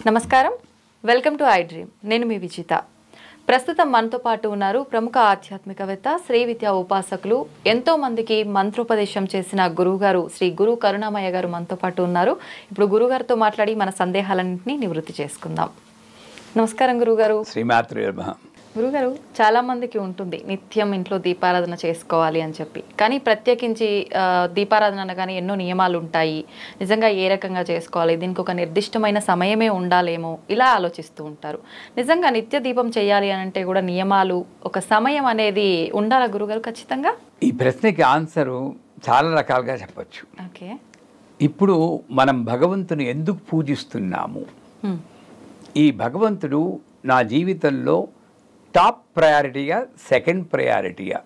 నమస్కారం, welcome to I dream. నేను మీ విజిత. ప్రస్తుతం మనతో పాటు ఉన్నారు ప్రముఖ ఆధ్యాత్మికవేత్త, శ్రీ విద్యా ఉపాసకులు, ఎంతో మందికి మంత్రోపదేశం చేసిన గురువుగారు శ్రీ గురు కరుణామయ్య గారు మనతో పాటు ఉన్నారు. ఇప్పుడు గురుగారితో మాట్లాడి మన సందేహాలన్నింటినీ నివృత్తి చేసుకుందాం. నమస్కారం గురుగారు. శ్రీమాత్రే నమః. గురుగారు, చాలా మందికి ఉంటుంది నిత్యం ఇంట్లో దీపారాధన చేసుకోవాలి అని చెప్పి, కానీ ప్రత్యేకించి దీపారాధన అనగానే ఎన్నో నియమాలు ఉంటాయి. నిజంగా ఏ రకంగా చేసుకోవాలి, దీనికి ఒక నిర్దిష్టమైన సమయమే ఉండాలేమో ఇలా ఆలోచిస్తూ ఉంటారు. నిజంగా నిత్య దీపం చేయాలి అని అంటే కూడా నియమాలు, ఒక సమయం అనేది ఉండాలా గురుగారు ఖచ్చితంగా? ఈ ప్రశ్నకి ఆన్సరు చాలా రకాలుగా చెప్పచ్చు. ఓకే. ఇప్పుడు మనం భగవంతుని ఎందుకు పూజిస్తున్నాము? ఈ భగవంతుడు నా జీవితంలో టాప్ ప్రయారిటీగా, సెకండ్ ప్రయారిటీగా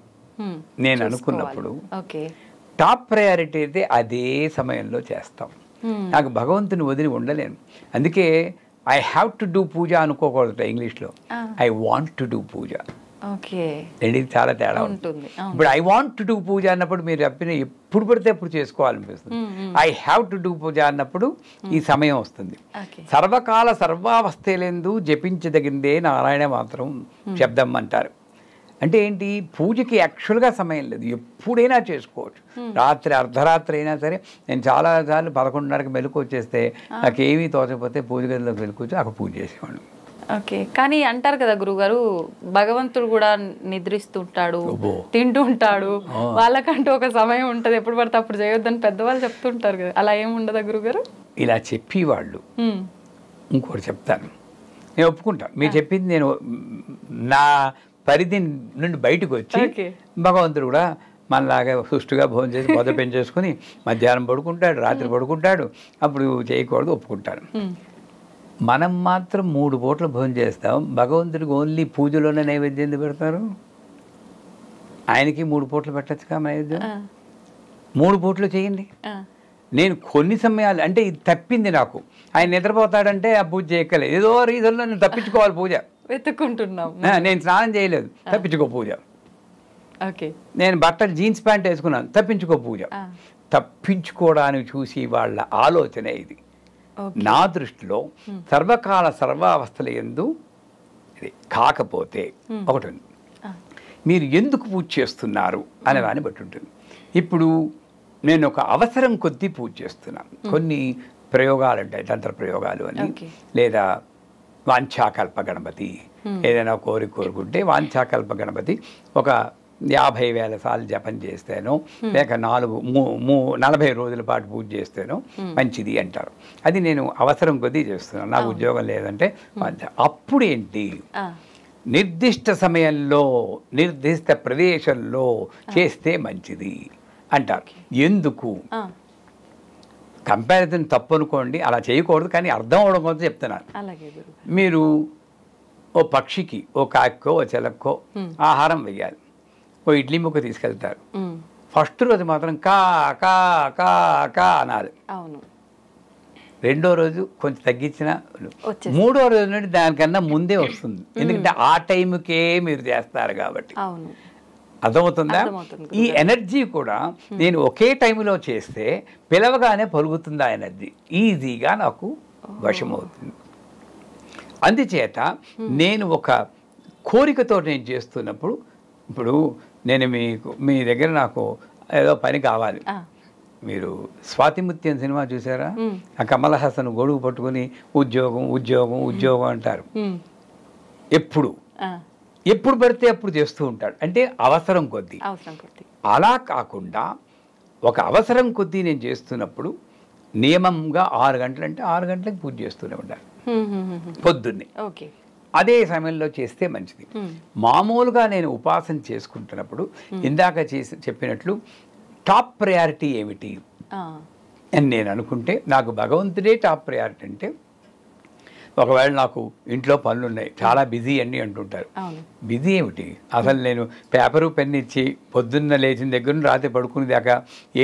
నేను అనుకున్నప్పుడు, టాప్ ప్రయారిటీ అయితే అదే సమయంలో చేస్తాం. నాకు భగవంతుని వదిలి ఉండలేను. అందుకే ఐ హ్యావ్ టు డూ పూజ అనుకోకూడదు ఇంగ్లీష్లో. ఐ వాంట్ టు డూ పూజ. రెండింటికి చాలా తేడా ఉంటుంది. ఇప్పుడు ఐ వాంట్ టు డూ పూజ అన్నప్పుడు మీరు చెప్పిన ఎప్పుడు పడితే ఎప్పుడు చేసుకోవాలనిపిస్తుంది. ఐ హ్యావ్ టు డూ పూజ అన్నప్పుడు ఈ సమయం వస్తుంది. సర్వకాల సర్వావస్థలందు జపించదగిందే నారాయణ మాత్రం శబ్దం అంటారు. అంటే ఏంటి? పూజకి యాక్చువల్గా సమయం లేదు, ఎప్పుడైనా చేసుకోవచ్చు. రాత్రి అర్ధరాత్రి అయినా సరే. నేను చాలాసార్లు 11:30కి మెలకు వచ్చేస్తే నాకేమీ తోచకపోతే పూజ గదిలోకి వెళ్ళుకొచ్చి అక్కడ పూజ చేసేవాడు. ఓకే. కానీ అంటారు కదా గురుగారు, భగవంతుడు కూడా నిద్రిస్తుంటాడు, తింటూ ఉంటాడు, వాళ్ళకంటూ ఒక సమయం ఉంటుంది, ఎప్పుడు పడితే అప్పుడు చేయొద్దని పెద్దవాళ్ళు చెప్తుంటారు కదా, అలా ఏమి ఉండదా గురుగారు? ఇలా చెప్పేవాళ్ళు. ఇంకోటి చెప్తాను, నేను ఒప్పుకుంటాను మీరు చెప్పింది. నేను నా పరిధి నుండి బయటకు వచ్చి భగవంతుడు కూడా మనలాగా సుష్టుగా భోజనం చేసి మొదలు పెంచేసుకుని మధ్యాహ్నం పడుకుంటాడు, రాత్రి పడుకుంటాడు, అప్పుడు చేయకూడదు, ఒప్పుకుంటాను. మనం మాత్రం 3 పూటలు భోజనం చేస్తాం. భగవంతుడికి ఓన్లీ పూజలోనే నైవేద్యం ఎందుకు పెడతారు? ఆయనకి 3 పూటలు పెట్టచ్చుగా నైవేద్యం. 3 పూటలు చేయండి. నేను కొన్ని సమయాలు అంటే ఇది తప్పింది నాకు. ఆయన నిద్రపోతాడంటే ఆ పూజ చేయక్కలేదు, ఏదో రీజన్లో నేను తప్పించుకోవాలి పూజ. వెతుక్కుంటున్నాం. నేను స్నానం చేయలేదు, తప్పించుకో పూజ. నేను బట్టలు జీన్స్ ప్యాంట్ వేసుకున్నాను, తప్పించుకో పూజ. తప్పించుకోవడానికి చూసి వాళ్ళ ఆలోచన ఇది. నా దృష్టిలో సర్వకాల సర్వావస్థల యందు ఇది కాకపోతే ఒకటి ఉంది, మీరు ఎందుకు పూజ చేస్తున్నారు అనే దాన్ని బట్టి ఉంటుంది. ఇప్పుడు నేను ఒక అవసరం కొద్దీ పూజ చేస్తున్నాను. కొన్ని ప్రయోగాలు ఉంటాయి, తంత్ర ప్రయోగాలు అని, లేదా వాంఛాకల్ప గణపతి. ఏదైనా కోరుకుంటే వాంఛాకల్ప గణపతి ఒక 50,000 సార్లు జపం చేస్తేనో, లేక 40 రోజుల పాటు పూజ చేస్తేనో మంచిది అంటారు. అది నేను అవసరం కొద్దీ చేస్తున్నాను, నాకు ఉద్యోగం లేదంటే. అప్పుడు ఏంటి, నిర్దిష్ట సమయంలో నిర్దిష్ట ప్రదేశంలో చేస్తే మంచిది అంటారు. ఎందుకు? కంపారిజన్ తప్పు అనుకోండి, అలా చేయకూడదు, కానీ అర్థం అవడం కోసం చెప్తున్నాను. మీరు ఓ పక్షికి, ఓ కాక్కో ఓ చిలక్కో ఆహారం వేయాలి. ఓ ఇడ్లీ ముక్క తీసుకెళ్తారు. ఫస్ట్ రోజు మాత్రం కా కా కా కా అనాలి. రెండో రోజు కొంచెం తగ్గించిన, మూడో రోజు నుండి దానికన్నా ముందే వస్తుంది. ఎందుకంటే ఆ టైంకే మీరు చేస్తారు కాబట్టి. అర్థమవుతుందా? ఈ ఎనర్జీ కూడా నేను ఒకే టైంలో చేస్తే పిలవగానే పలుకుతుంది. ఆ ఎనర్జీ ఈజీగా నాకు వశమవుతుంది. అందుచేత నేను ఒక కోరికతో నేను చేస్తున్నప్పుడు, ఇప్పుడు నేను మీ దగ్గర నాకు ఏదో పని కావాలి. మీరు స్వాతిముత్యం సినిమా చూసారా? ఆ కమల్ హాసన్ గొడుగు పట్టుకుని ఉద్యోగం ఉద్యోగం ఉద్యోగం అంటారు. ఎప్పుడు పడితే అప్పుడు చేస్తూ ఉంటాడు. అంటే అవసరం కొద్దీ. అలా కాకుండా ఒక అవసరం కొద్దీ నేను చేస్తున్నప్పుడు నియమంగా 6 గంటలు అంటే 6 గంటలకు పూజ చేస్తూనే ఉండాలి పొద్దున్నే. అదే సమయంలో చేస్తే మంచిది. మామూలుగా నేను ఉపాసన చేసుకుంటున్నప్పుడు ఇందాక చెప్పినట్లు టాప్ ప్రయారిటీ ఏమిటి అని నేను అనుకుంటే, నాకు భగవంతుడే టాప్ ప్రయారిటీ. అంటే ఒకవేళ నాకు ఇంట్లో పనులు ఉన్నాయి, చాలా బిజీ అన్నీ అంటుంటారు. బిజీ ఏమిటి? అసలు నేను పేపరు పెన్ ఇచ్చి పొద్దున్న లేచిన దగ్గర నుండి రాత్రి పడుకునే దాకా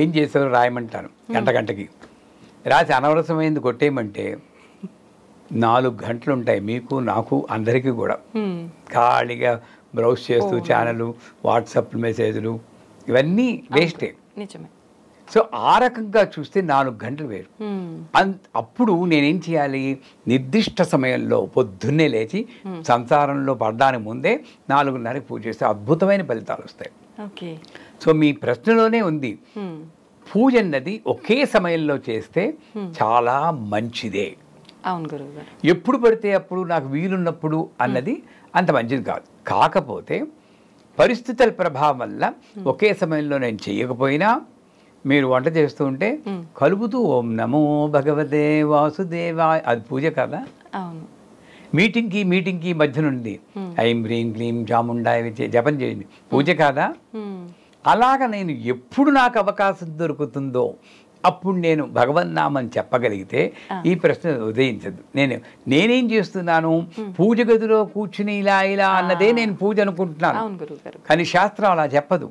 ఏం చేసారో రాయమంటాను. గంటకి రాసి అనవసరమైంది కొట్టేయమంటే 4 గంటలు ఉంటాయి, మీకు నాకు అందరికీ కూడా. ఖాళీగా బ్రౌజ్ చేస్తూ ఛానల్, వాట్సాప్ మెసేజ్లు, ఇవన్నీ వేస్టే. సో ఆ రకంగా చూస్తే 4 గంటలు వేరు. అప్పుడు నేనేం చేయాలి, నిర్దిష్ట సమయంలో పొద్దున్నే లేచి సంసారంలో పడడానికి ముందే 4:30కి పూజ చేస్తే అద్భుతమైన ఫలితాలు వస్తాయి. సో మీ ప్రశ్నలోనే ఉంది, పూజ అన్నది ఒకే సమయంలో చేస్తే చాలా మంచిదే. అవును గురువుగారు. ఎప్పుడు పడితే అప్పుడు నాకు వీలున్నప్పుడు అన్నది అంత మంచిది కాదు. కాకపోతే పరిస్థితుల ప్రభావం వల్ల ఒకే సమయంలో నేను చేయకపోయినా మీరు వంట చేస్తూ ఉంటే కలుపుతూ ఓం నమో భగవతే వాసుదేవాయ, అది పూజ కదా. అవును. మీటింగ్కి మధ్య నుండి ఐం హ్రీం క్లీం చాముండాయ జపం చేయండి, పూజ కాదా. అలాగ నేను ఎప్పుడు నాకు అవకాశం దొరుకుతుందో అప్పుడు నేను భగవన్నామం చెప్పగలిగితే ఈ ప్రశ్న ఉదయించదు. నేనేం చేస్తున్నాను, పూజ గదిలో కూర్చుని ఇలా అన్నదే నేను పూజ అనుకుంటున్నాను. కానీ శాస్త్రం అలా చెప్పదు.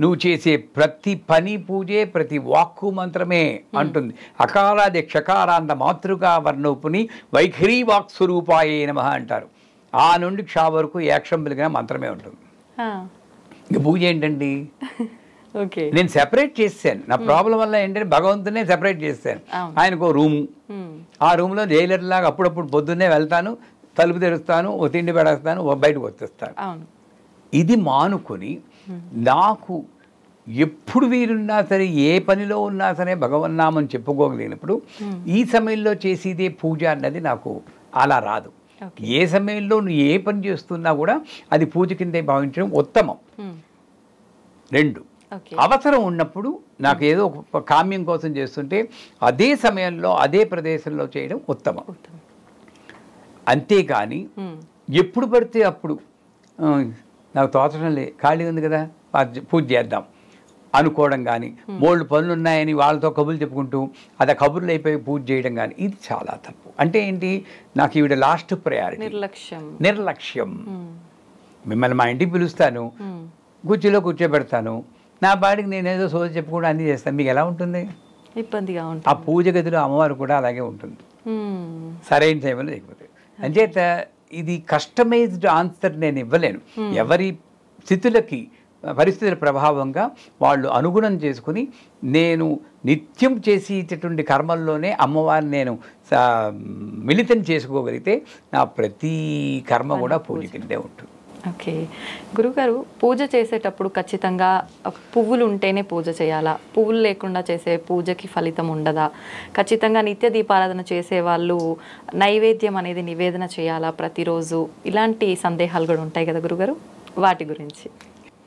నువ్వు చేసే ప్రతి పని పూజే, ప్రతి వాక్కు మంత్రమే అంటుంది. అకారాది క్షకారాంత మాతృకా వర్ణోపుని వైఖరీ వాక్ స్వరూపాయే నమః అంటారు. ఆ నుండి క్షా వరకు ఏక్షం వెలిగిన మంత్రమే ఉంటుంది. ఇక పూజ ఏంటండి, నేను సెపరేట్ చేశాను. నా ప్రాబ్లం వల్ల ఏంటంటే భగవంతునే సెపరేట్ చేశాను. ఆయనకు రూము, ఆ రూమ్లో జైలర్ లాగా అప్పుడప్పుడు పొద్దున్నే వెళ్తాను, తలుపు తెరుస్తాను, ఓ తిండి పెడేస్తాను, ఓ బయటకు వచ్చేస్తాను. ఇది మానుకొని నాకు ఎప్పుడు వీరున్నా సరే, ఏ పనిలో ఉన్నా సరే భగవన్నామం చెప్పుకోగలిగినప్పుడు ఈ సమయంలో చేసేదే పూజ అన్నది నాకు అలా రాదు. ఏ సమయంలో నువ్వు ఏ పని చేస్తున్నా కూడా అది పూజ కిందే భావించడం ఉత్తమం. 2, అవసరం ఉన్నప్పుడు నాకు ఏదో ఒక కామ్యం కోసం చేస్తుంటే అదే సమయంలో అదే ప్రదేశంలో చేయడం ఉత్తమం. అంతేకాని ఎప్పుడు పడితే అప్పుడు నాకు తోచడం లే, ఖాళీ ఉంది కదా పూజ చేద్దాం అనుకోవడం కానీ, బోల్డ్ పనులు ఉన్నాయని వాళ్ళతో కబుర్లు చెప్పుకుంటూ అది కబుర్లు అయిపోయి పూజ చేయడం కానీ, ఇది చాలా తప్పు. అంటే ఏంటి, నాకు ఈవిడ లాస్ట్ ప్రయారిటీ, నిర్లక్ష్యం. మిమ్మల్ని మా ఇంటికి పిలుస్తాను, కుర్చీలో కూర్చోబెడతాను, నా బాడికి నేనేదో సోది చెప్పుకుంటూ అన్నీ చేస్తాను, మీకు ఎలా ఉంటుంది? ఇబ్బందిగా ఉంటుంది. ఆ పూజ గదిలో అమ్మవారు కూడా అలాగే ఉంటుంది, సరైన టైంలో లేకపోతే. అంచేత ఇది కస్టమైజ్డ్ ఆన్సర్ నేను ఇవ్వలేను. ఎవరి స్థితులకి పరిస్థితుల ప్రభావంగా వాళ్ళు అనుగుణం చేసుకుని నేను నిత్యం చేసేటటువంటి కర్మల్లోనే అమ్మవారిని నేను మిళితం చేసుకోగలిగితే నా ప్రతి కర్మ కూడా పూజ కిందే ఉంటుంది. ఓకే గురుగారు, పూజ చేసేటప్పుడు ఖచ్చితంగా పువ్వులు ఉంటేనే పూజ చేయాలా, పువ్వులు లేకుండా చేసే పూజకి ఫలితం ఉండదా, ఖచ్చితంగా నిత్య దీపారాధన చేసే వాళ్ళు నైవేద్యం అనేది నివేదన చేయాలా ప్రతిరోజు, ఇలాంటి సందేహాలు కూడా ఉంటాయి కదా గురుగారు, వాటి గురించి?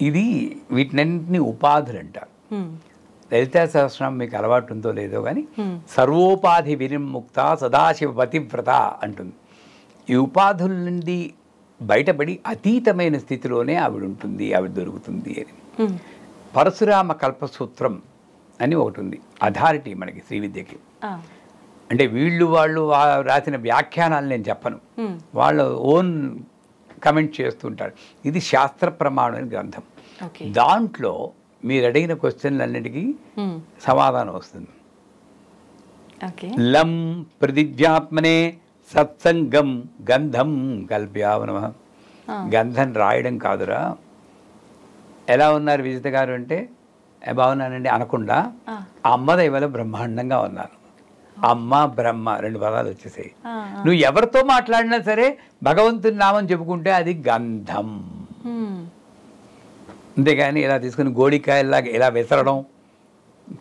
ఇది వీటినన్నింటినీ ఉపాధులు అంటారు. లలితా సహస్రనామం మీకు అలవాటు ఉందో లేదో కానీ సర్వోపాధి వినిర్ముక్త సదాశివ పతివ్రత అంటుంది. ఈ ఉపాధుల నుండి బయటపడి అతీతమైన స్థితిలోనే ఆవిడ ఉంటుంది, ఆవిడ దొరుకుతుంది అని. పరశురామ కల్పసూత్రం అని ఒకటి ఉంది, అథారిటీ మనకి శ్రీ విద్యకి. అంటే వాళ్ళు రాసిన వ్యాఖ్యానాలు నేను చెప్పను, వాళ్ళ ఓన్ కమెంట్ చేస్తుంటారు. ఇది శాస్త్ర ప్రమాణమైన గ్రంథం. దాంట్లో మీరు అడిగిన క్వశ్చన్లన్నిటికీ సమాధానం వస్తుంది. లం ప్రతిజ్ఞాత్మనే సత్సంగం గంధం కల్ప్యావనమ. గంధం రాయడం కాదురా. ఎలా ఉన్నారు విజిత గారు అంటే బాగున్నానండి అనకుండా అమ్మ దైవలో బ్రహ్మాండంగా ఉన్నాను. అమ్మ బ్రహ్మ 2 పదాలు వచ్చేసాయి. నువ్వు ఎవరితో మాట్లాడినా సరే భగవంతుని నామం చెప్పుకుంటే అది గంధం. అంతేగాని ఇలా తీసుకుని గోడికాయలాగా ఇలా విసరడం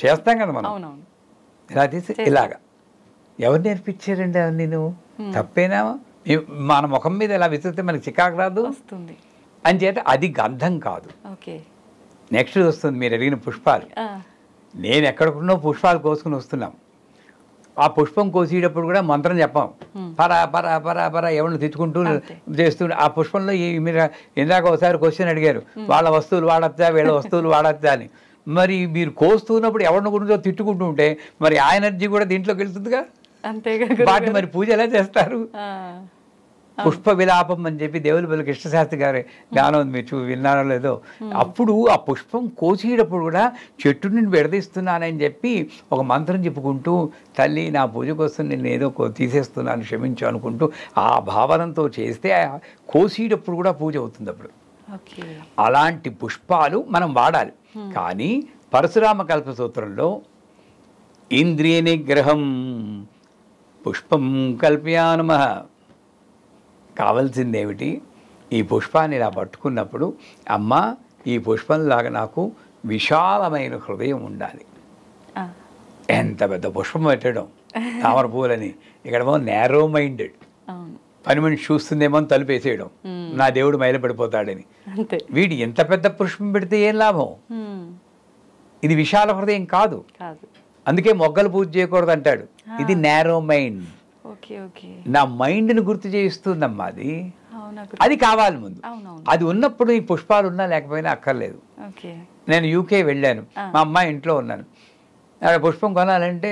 చేస్తాం కదా మనం. ఇలా తీసి ఇలాగా ఎవరు నేర్పించారండి అవన్నీ? నువ్వు తప్పేనా? మన ముఖం మీద ఇలా విసిరితే మనకి చికాకు రాదు అని చేత అది గంధం కాదు. నెక్స్ట్ వస్తుంది మీరు అడిగిన పుష్పాలు. నేను ఎక్కడికున్నో పుష్పాలు కోసుకుని వస్తున్నాం. ఆ పుష్పం కోసేటప్పుడు కూడా మంత్రం చెప్పాం. పరా పరా పరా పరా ఎవరిని తెచ్చుకుంటూ చేస్తూ ఆ పుష్పంలో మీరు ఇందాక ఒకసారి క్వశ్చన్ అడిగారు, వాళ్ళ వస్తువులు వాడచ్చా వీళ్ళ వస్తువులు వాడచ్చా అని. మరి మీరు కోస్తున్నప్పుడు ఎవరిని గురించో తిట్టుకుంటూ ఉంటే మరి ఆ ఎనర్జీ కూడా దీంట్లోకి వెళ్తుందిగా. వాటిని మరి పూజ ఎలా చేస్తారు? పుష్ప విలాపం అని చెప్పి దేవులపల్లి కృష్ణశాస్త్రి గారి గానం మీరు విన్నారో లేదో. అప్పుడు ఆ పుష్పం కోసేటప్పుడు కూడా చెట్టు నుండి విడదీస్తున్నానని చెప్పి ఒక మంత్రం చెప్పుకుంటూ తల్లి నా పూజ కోసం నేను ఏదో తీసేస్తున్నాను క్షమించు అనుకుంటూ ఆ భావనతో చేస్తే కోసేటప్పుడు కూడా పూజ అవుతుంది. అప్పుడు అలాంటి పుష్పాలు మనం వాడాలి. కానీ పరశురామ కల్పసూత్రంలో ఇంద్రియ నిగ్రహం పుష్పం కల్పయానమః. కావాల్సిందేమిటి? ఈ పుష్పాన్ని ఇలా పట్టుకున్నప్పుడు అమ్మ ఈ పుష్పంలాగా నాకు విశాలమైన హృదయం ఉండాలి. ఎంత పెద్ద పుష్పం పెట్టడం తామర పూలని, ఇక్కడేమో నేరో మైండెడ్, పని మనిషి చూస్తుందేమో అని తలుపేసేయడం, నా దేవుడు మైలపడిపోతాడని. వీడు ఎంత పెద్ద పుష్పం పెడితే ఏం లాభం? ఇది విశాల హృదయం కాదు. అందుకే మొగ్గలు పూజ చేయకూడదు అంటాడు. ఇది నేరో మైండ్. నా మైండ్ని గుర్తు చేయిస్తుందమ్మా అది. అది కావాలి ముందు. అది ఉన్నప్పుడు ఈ పుష్పాలు ఉన్నా లేకపోయినా అక్కర్లేదు. నేను యూకే వెళ్ళాను, మా అమ్మాయి ఇంట్లో ఉన్నాను. పుష్పం కొనాలంటే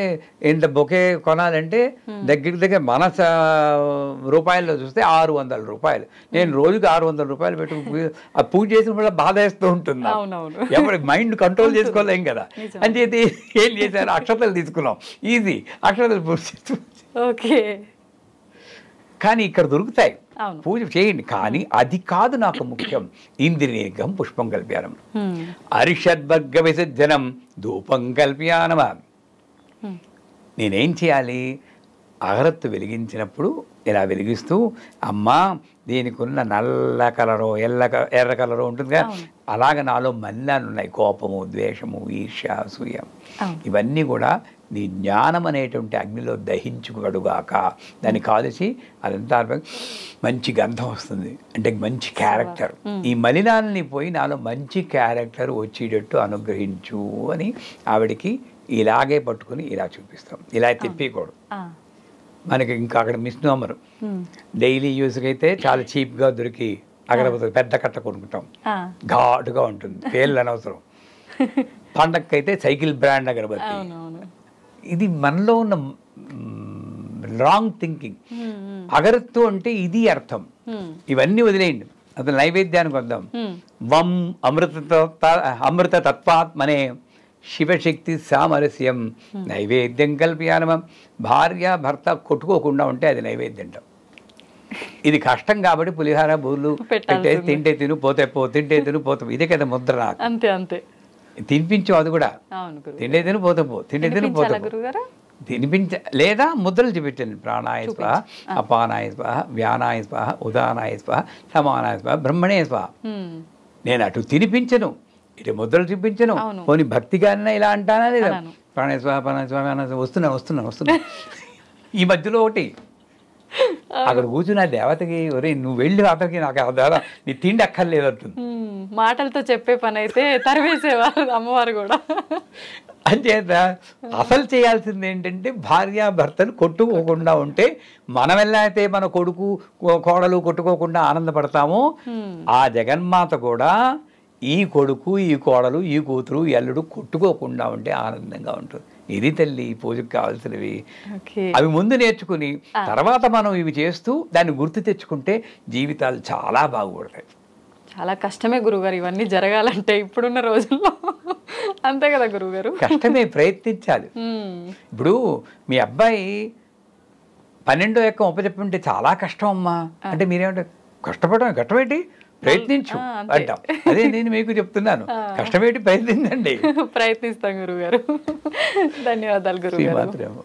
ఇంత బొకే కొనాలంటే దగ్గర మన రూపాయల్లో చూస్తే 600 రూపాయలు. నేను రోజుకి 600 రూపాయలు పెట్టి ఆ పూజ చేసినప్పుడు బాధ వేస్తూ ఉంటుంది. ఎవరి మైండ్ కంట్రోల్ చేసుకోలేం కదా అని చెప్పి ఏం చేశారు, అక్షతలు తీసుకున్నాం. ఈజీ, అక్షతలు పూజ చేస్తూ. కానీ ఇక్కడ దొరుకుతాయి, పూజ చేయండి. కానీ అది కాదు నాకు ముఖ్యం. ఇంద్రియనిగ్రహం పుష్పం కల్ప్యానం, అరిషద్వర్గ విసర్జనం ధూపం కల్ప్యానమ. నేనేం చేయాలి? అగరత్తు వెలిగించినప్పుడు ఇలా వెలిగిస్తూ, అమ్మా దీనికి ఉన్న నల్ల కలరో ఎర్ర కలరో ఉంటుంది కదా, అలాగ నాలో మలినాలు ఉన్నాయి. కోపము, ద్వేషము, ఈర్ష్య, అసూయ, ఇవన్నీ కూడా నీ జ్ఞానం అనేటువంటి అగ్నిలో దహించుకడుగాక. దాన్ని కాల్చి అదంతా మంచి గంధం వస్తుంది, అంటే మంచి క్యారెక్టర్. ఈ మలినాలని పోయి నాలో మంచి క్యారెక్టర్ వచ్చేటట్టు అనుగ్రహించు అని ఆవిడికి ఇలాగే పట్టుకుని ఇలా చూపిస్తాం. ఇలా తిప్పకూడదు. మనకి ఇంకా అక్కడ మిస్ను అమ్మరు. డైలీ యూస్కి అయితే చాలా చీప్గా దొరికి అగరబత్తులు పెద్ద కట్ట కొనుక్కుంటాం, ఘాటుగా ఉంటుంది, పేర్లు అనవసరం. పండగకైతే సైకిల్ బ్రాండ్ అగరబత్తి. ఇది మనలో ఉన్న రాంగ్ థింకింగ్. అగరత్తు అంటే ఇది అర్థం. ఇవన్నీ వదిలేయండి, అసలు నైవేద్యానికి వద్దాం. వం అమృత తత్వాత్మనే శివశక్తి సామరస్యం నైవేద్యం కల్ప్యానమం. భార్య భర్త కొట్టుకోకుండా ఉంటే అది నైవేద్యం. ఇది కష్టం కాబట్టి పులిహార బూర్లు పెట్టే తింటే తిను పోతే పో, తింటే తిను పోతే, ఇదే కదా ముద్ర. నాకు అంతే అంతే తినిపించు, అది కూడా తిండే తిను పోతే పో, తిండే తిను పోతే తినిపించ, లేదా ముద్రలు చూపించండి. ప్రాణాయ స్వాహ, అపానాయ స్వాహ, వ్యానాయ స్వాహ, ఉదానాయ స్వాహ, సమానాయ స్వాహ, బ్రహ్మణే స్వాహ. నేను అటు తినిపించను, ఇటు ముద్రలు చూపించను. పోనీ భక్తిగానే ఇలా అంటానా లేదా? ప్రాణాయ స్వాహ, ప్రాణాయ స్వాహ, వస్తున్నా. ఈ మధ్యలో ఒకటి అక్కడ కూర్చున్న దేవతకి, ఒరే నువ్వు వెళ్ళి అతనికి నాకు ద్వారా నీ తిండి అక్కర్లేదు అంటుంది. మాటలతో చెప్పే పని అయితే తరివేసేవారు అమ్మవారు కూడా. అంచేత అసలు చేయాల్సింది ఏంటంటే భార్యాభర్తలు కొట్టుకోకుండా ఉంటే, మనం ఎలా అయితే మన కొడుకు కోడలు కొట్టుకోకుండా ఆనందపడతామో, ఆ జగన్మాత కూడా ఈ కొడుకు, ఈ కోడలు, ఈ కూతురు, ఈ అల్లుడు కొట్టుకోకుండా ఉంటే ఆనందంగా ఉంటుంది. ఇది తల్లి పూజకు కావాల్సినవి. అవి ముందు నేర్చుకుని తర్వాత మనం ఇవి చేస్తూ దాన్ని గుర్తు తెచ్చుకుంటే జీవితాలు చాలా బాగుపడతాయి. చాలా కష్టమే గురుగారు ఇవన్నీ జరగాలంటే ఇప్పుడున్న రోజుల్లో. అంతే కదా గురుగారు? కష్టమే, ప్రయత్నించాలి. ఇప్పుడు మీ అబ్బాయి 12వ ఎక్కం ఒప్పచెప్పుంటే చాలా కష్టం అమ్మా అంటే మీరేమంటారు? కష్టపడడం కష్టమేంటి, ప్రయత్నించు అంటాం. అదే నేను మీకు చెప్తున్నాను, కష్టమేంటి, ప్రయత్నించండి. ప్రయత్నిస్తాం గురుగారు. ధన్యవాదాలు గురుగారు.